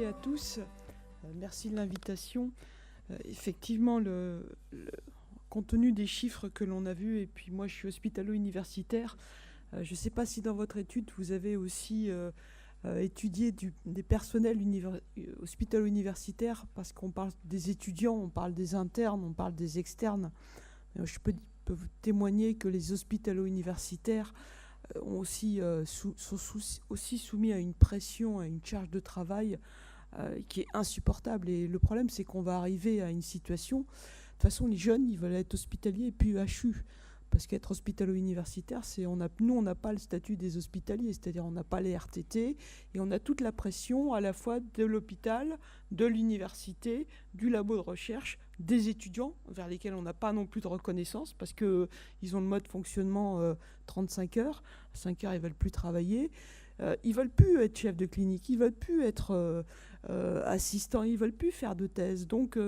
et à tous. Merci de l'invitation. Effectivement, compte tenu des chiffres que l'on a vus, et puis moi je suis hospitalo-universitaire, je ne sais pas si dans votre étude vous avez aussi étudié des personnels hospitalo-universitaires, parce qu'on parle des étudiants, on parle des internes, on parle des externes. Je peux vous témoigner que les hospitalo-universitaires sont aussi soumis à une pression, à une charge de travail qui est insupportable. Et le problème, c'est qu'on va arriver à une situation... De toute façon, les jeunes, ils veulent être hospitaliers et puis HU. Parce qu'être hospitalo-universitaire, nous, on n'a pas le statut des hospitaliers, c'est-à-dire on n'a pas les RTT, et on a toute la pression à la fois de l'hôpital, de l'université, du labo de recherche, des étudiants, vers lesquels on n'a pas non plus de reconnaissance, parce qu'ils ont le mode fonctionnement 35 heures. 5 heures, ils ne veulent plus travailler. Ils ne veulent plus être chef de clinique, ils ne veulent plus être assistants, ils ne veulent plus faire de thèse. Donc,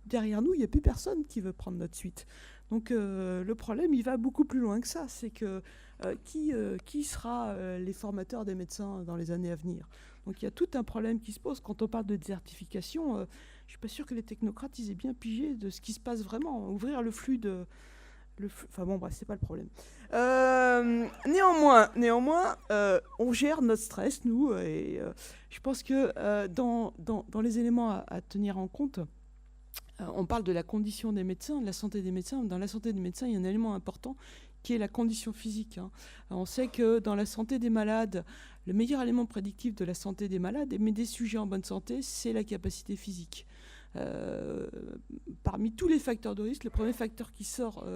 derrière nous, il n'y a plus personne qui veut prendre notre suite. Donc le problème, il va beaucoup plus loin que ça. C'est que qui sera les formateurs des médecins dans les années à venir? Donc il y a tout un problème qui se pose. Quand on parle de désertification, je ne suis pas sûre que les technocrates ils aient bien pigé de ce qui se passe vraiment. Ouvrir le flux de... Enfin bon, bref, c'est pas le problème. Néanmoins, on gère notre stress, nous. Et je pense que dans les éléments à tenir en compte, on parle de la condition des médecins, de la santé des médecins. Dans la santé des médecins, il y a un élément important qui est la condition physique. On sait que dans la santé des malades, le meilleur élément prédictif de la santé des malades, mais des sujets en bonne santé, c'est la capacité physique. Parmi tous les facteurs de risque, le premier facteur qui sort,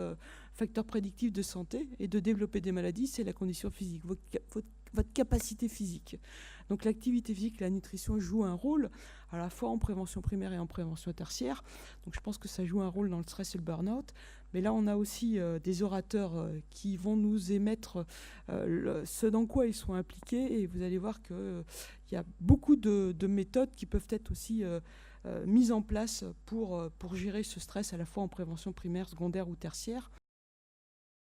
facteur prédictif de santé et de développer des maladies, c'est la condition physique, votre capacité physique. Donc l'activité physique, la nutrition joue un rôle à la fois en prévention primaire et en prévention tertiaire. Donc je pense que ça joue un rôle dans le stress et le burn-out. Mais là, on a aussi des orateurs qui vont nous émettre ce dans quoi ils sont impliqués. Et vous allez voir qu'il y a beaucoup de méthodes qui peuvent être aussi mises en place pour gérer ce stress à la fois en prévention primaire, secondaire ou tertiaire.